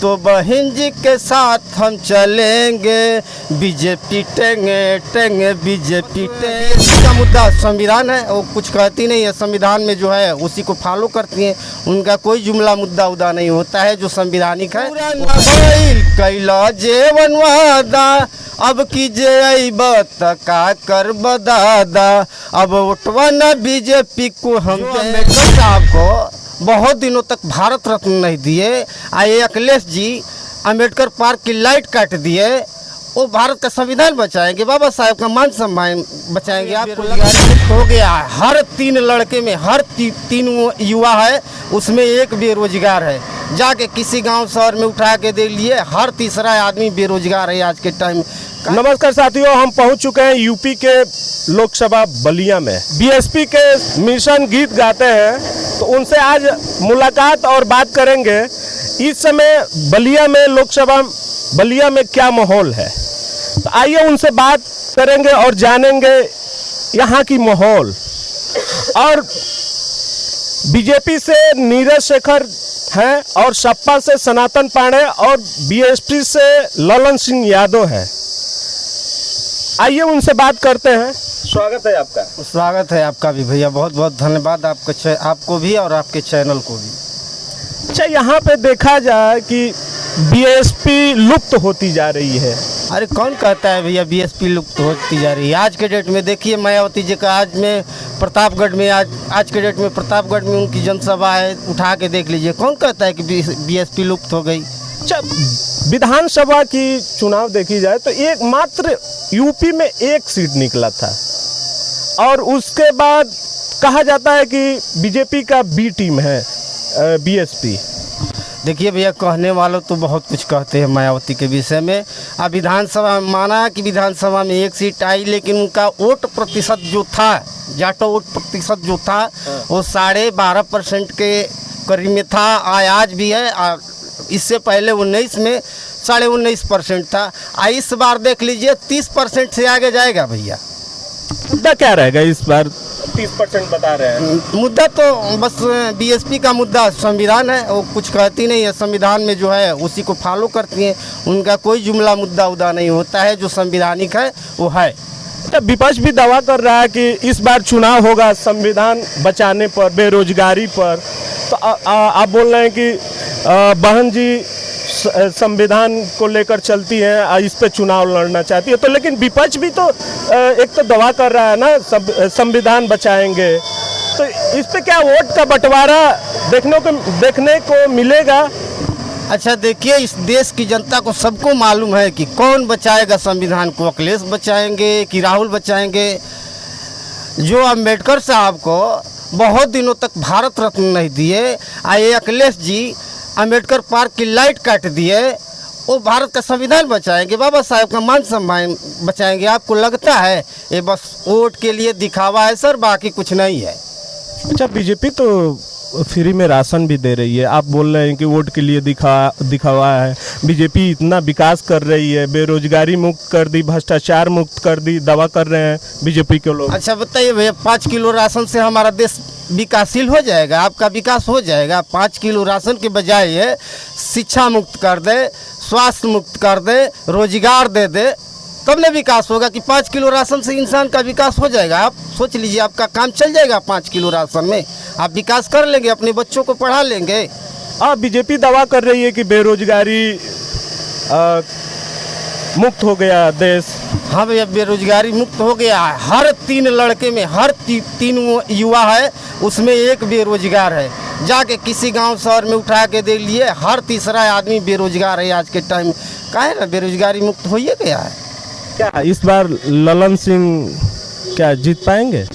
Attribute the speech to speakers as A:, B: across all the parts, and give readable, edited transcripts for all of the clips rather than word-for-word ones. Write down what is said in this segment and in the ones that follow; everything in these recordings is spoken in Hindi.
A: तो बहन जी के साथ हम चलेंगे, बीजेपी टेंगे टेंगे बीजेपी टेंगे। इसका मुद्दा संविधान है, वो कुछ कहती नहीं है, संविधान में जो है उसी को फॉलो करती हैं। उनका कोई जुमला मुद्दा उदा नहीं होता है जो संविधानिक है। कैला जेवन वादा अब कीजिए का कर बदादा, अब उठवा न बीजेपी को हम अम्बेडकर साहब को बहुत दिनों तक भारत रत्न नहीं दिए। आए अखिलेश जी अम्बेडकर पार्क की लाइट काट दिए, वो भारत का संविधान बचाएंगे, बाबा साहब का मान सम्मान बचाएंगे। आपको हो गया हर 3 लड़के में हर 3 युवा है, उसमें एक बेरोजगार है। जाके किसी गांव शहर में उठा के देख लिए, हर तीसरा आदमी बेरोजगार है आज के टाइम।
B: नमस्कार साथियों, हम पहुंच चुके हैं यूपी के लोकसभा बलिया में। बीएसपी के मिशन गीत गाते हैं, तो उनसे आज मुलाकात और बात करेंगे। इस समय बलिया में लोकसभा बलिया में क्या माहौल है, तो आइए उनसे बात करेंगे और जानेंगे यहाँ की माहौल। और बीजेपी से नीरज शेखर हैं और सपा से सनातन पांडे और बीएसपी से ललन सिंह यादव हैं। आइए उनसे बात करते हैं। स्वागत है आपका।
A: स्वागत है आपका भी भैया, बहुत बहुत धन्यवाद आपको भी और आपके चैनल को भी।
B: अच्छा, यहाँ पे देखा जाए कि बीएसपी लुप्त होती जा रही है।
A: अरे कौन कहता है भैया बीएसपी लुप्त होती जा रही है? आज के डेट में देखिए मायावती जी का आज में प्रतापगढ़ में आज के डेट में प्रतापगढ़ में उनकी जनसभा है, उठा के देख लीजिए। कौन कहता है कि बीएसपी लुप्त हो गई?
B: अच्छा, विधानसभा की चुनाव देखी जाए तो एक मात्र यूपी में 1 सीट निकला था, और उसके बाद कहा जाता है कि बीजेपी का बी टीम है बीएसपी।
A: देखिए भैया, कहने वालों तो बहुत कुछ कहते हैं मायावती के विषय में। अब विधानसभा माना कि विधानसभा में 1 सीट आई, लेकिन उनका वोट प्रतिशत जो था, जाटो वोट प्रतिशत जो था वो 12.5% के करीब में था। आज भी है, इससे पहले 19 में 19.5% था। इस बार देख लीजिए 30% से आगे जाएगा भैया।
B: मुद्दा क्या रहेगा इस बार? 30% बता रहे हैं।
A: मुद्दा तो बस बीएसपी का मुद्दा संविधान है, वो कुछ कहती नहीं है, संविधान में जो है उसी को फॉलो करती हैं। उनका कोई जुमला मुद्दा उदा नहीं होता है जो संविधानिक है वो है।
B: तो विपक्ष भी दावा कर रहा है कि इस बार चुनाव होगा संविधान बचाने पर, बेरोजगारी पर। तो आप बोल रहे हैं कि बहन जी संविधान को लेकर चलती हैं, इस पे चुनाव लड़ना चाहती है। तो लेकिन विपक्ष भी तो एक तो दावा कर रहा है ना, संविधान बचाएंगे, तो इस पे क्या वोट का बंटवारा देखने को मिलेगा?
A: अच्छा देखिए, इस देश की जनता को सबको मालूम है कि कौन बचाएगा संविधान को। अखिलेश बचाएंगे कि राहुल बचाएंगे? जो अम्बेडकर साहब को बहुत दिनों तक भारत रत्न नहीं दिए, आए अखिलेश जी अम्बेडकर पार्क की लाइट काट दिए, वो भारत का संविधान बचाएंगे, बाबा साहब का मान सम्मान बचाएंगे। आपको लगता है ये बस वोट के लिए दिखावा है सर, बाकी कुछ नहीं है।
B: अच्छा, बीजेपी तो फ्री में राशन भी दे रही है, आप बोल रहे हैं कि वोट के लिए दिखावा है। बीजेपी इतना विकास कर रही है, बेरोजगारी मुक्त कर दी, भ्रष्टाचार मुक्त कर दी, दावा कर रहे हैं बीजेपी के लोग।
A: अच्छा बताइए भैया, 5 किलो राशन से हमारा देश विकासशील हो जाएगा? आपका विकास हो जाएगा? 5 किलो राशन के बजाय शिक्षा मुक्त कर दे, स्वास्थ्य मुक्त कर दे, रोजगार दे दे, तब न विकास होगा। कि 5 किलो राशन से इंसान का विकास हो जाएगा? आप सोच लीजिए, आपका काम चल जाएगा 5 किलो राशन में, आप विकास कर लेंगे, अपने बच्चों को पढ़ा लेंगे।
B: बीजेपी दावा कर रही है कि बेरोजगारी मुक्त हो गया देश।
A: हाँ भैया, बेरोजगारी मुक्त हो गया। हर 3 लड़के में हर 3 युवा है, उसमें एक बेरोजगार है। जाके किसी गांव शहर में उठा के देख लिए, हर तीसरा आदमी बेरोजगार है आज के टाइम। काहे ना बेरोजगारी मुक्त हो ही गया है।
B: क्या इस बार ललन सिंह क्या जीत पाएंगे?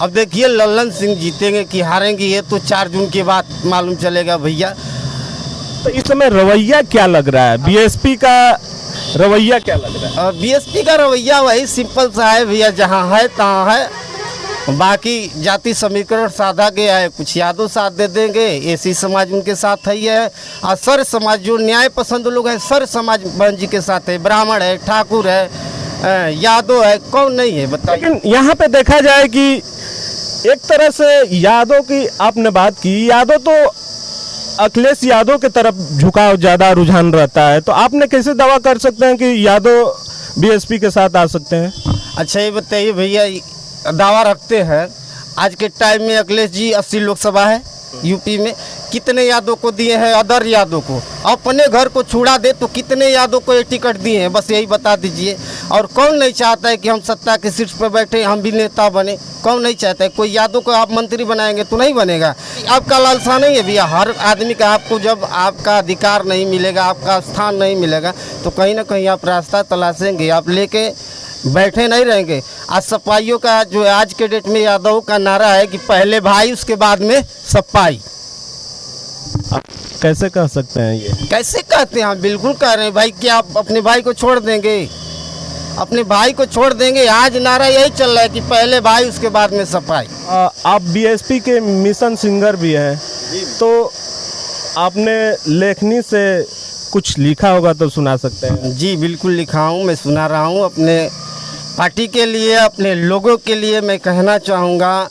A: अब देखिए, ललन सिंह जीतेंगे कि हारेंगे ये तो 4 जून के बाद मालूम चलेगा भैया।
B: तो इस समय रवैया क्या लग रहा है, बीएसपी का रवैया क्या लग रहा है?
A: बीएसपी का रवैया वही सिंपल सा है भैया, जहाँ है तहाँ है। बाकी जाति समीकरण साधा गया है, कुछ यादव साथ दे देंगे, एसी समाज उनके साथ ही है, और सर समाज जो न्याय पसंद लोग हैं, सर समाज बहन जी के साथ है। ब्राह्मण है, ठाकुर है, यादव है, कौन नहीं है बताइए।
B: लेकिन यहाँ पे देखा जाए कि एक तरह से यादव की आपने बात की, यादव तो अखिलेश यादव की तरफ झुकाव ज़्यादा रुझान रहता है, तो आपने कैसे दावा कर सकते हैं कि यादव बीएसपी के साथ आ सकते हैं?
A: अच्छा ये बताइए भैया, दावा रखते हैं आज के टाइम में अखिलेश जी 80 लोकसभा है यूपी में, कितने यादव को दिए हैं? अदर यादव को, अपने घर को छुड़ा दे तो कितने यादव को ये टिकट दिए हैं, बस यही बता दीजिए। और कौन नहीं चाहता है कि हम सत्ता की सीट पर बैठे, हम भी नेता बने? कौन नहीं चाहता है? कोई यादव को आप मंत्री बनाएंगे तो नहीं बनेगा। आपका लालसा नहीं है भैया, हर आदमी का, आपको जब आपका अधिकार नहीं मिलेगा, आपका स्थान नहीं मिलेगा तो कहीं ना कहीं आप रास्ता तलाशेंगे, आप लेके बैठे नहीं रहेंगे। आज सपाइयों का जो है आज के डेट में यादव का नारा है कि पहले भाई उसके बाद में सपाई।
B: आप कैसे कह सकते हैं ये?
A: कैसे कहते हैं? हम बिल्कुल कह रहे हैं भाई कि आप अपने भाई को छोड़ देंगे, अपने भाई को छोड़ देंगे। आज नारा यही चल रहा है कि पहले भाई उसके बाद में सफाई।
B: आप बीएसपी के मिशन सिंगर भी हैं, तो आपने लेखनी से कुछ लिखा होगा तो सुना सकते हैं?
A: जी बिल्कुल लिखा हूँ, मैं सुना रहा हूँ अपने पार्टी के लिए, अपने लोगों के लिए। मैं कहना चाहूँगा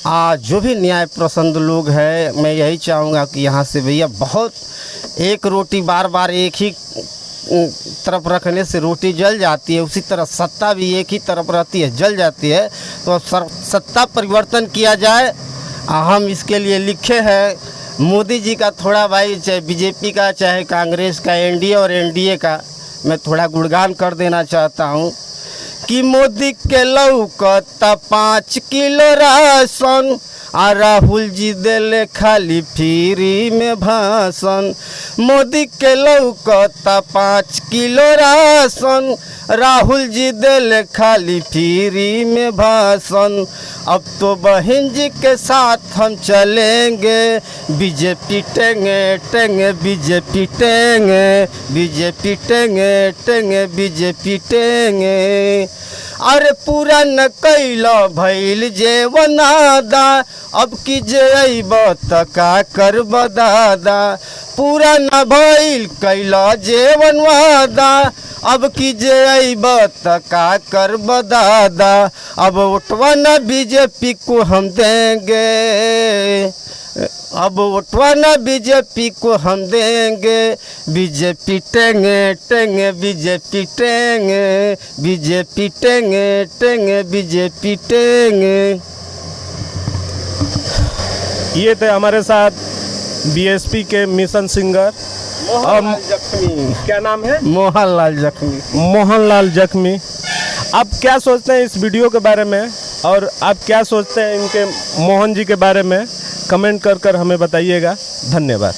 A: जो भी न्याय पसंद लोग हैं, मैं यही चाहूँगा कि यहाँ से भैया बहुत, एक रोटी बार बार एक ही तरफ रखने से रोटी जल जाती है, उसी तरह सत्ता भी एक ही तरफ रहती है, जल जाती है। तो सत्ता परिवर्तन किया जाए। हम इसके लिए लिखे हैं मोदी जी का थोड़ा भाई, चाहे बीजेपी का चाहे कांग्रेस का, एनडीए और एनडीए का, मैं थोड़ा गुणगान कर देना चाहता हूँ कि मोदी के लौकता 5 किलो राशन, आ राहुल जी देले खाली फ्री में भाषण। मोदी के लौकता 5 किलो राशन, राहुल जी देले खाली फ्री में भाषण। अब तो बहन जी के साथ हम चलेंगे, बीजेपी टेंगे टेंगे बीजेपी टेंगे, बीजेपी टेंगे टेंगे बीजेपी टेंगे। अरे पूरा न कैला भैल जेवनादा, अब की जेब त का करब दादा। पूरा न भैल कैला जेवन वादा, अब की जेब त का करब दादा। अब उठवा न बीजेपी को हम देंगे, अब उठवा न बीजेपी को हम देंगे। बीजेपी टेंगे टेंगे बीजेपी टेंगे, बीजेपी टेंगे टेंगे बीजेपी टेंगे।
B: ये थे हमारे साथ बीएसपी के मिशन सिंगर
A: मोहनलाल जख्मी।
B: क्या नाम है?
A: मोहनलाल जख्मी।
B: मोहनलाल जख्मी। आप क्या सोचते हैं इस वीडियो के बारे में, और आप क्या सोचते हैं इनके मोहन जी के बारे में? कमेंट कर हमें बताइएगा। धन्यवाद।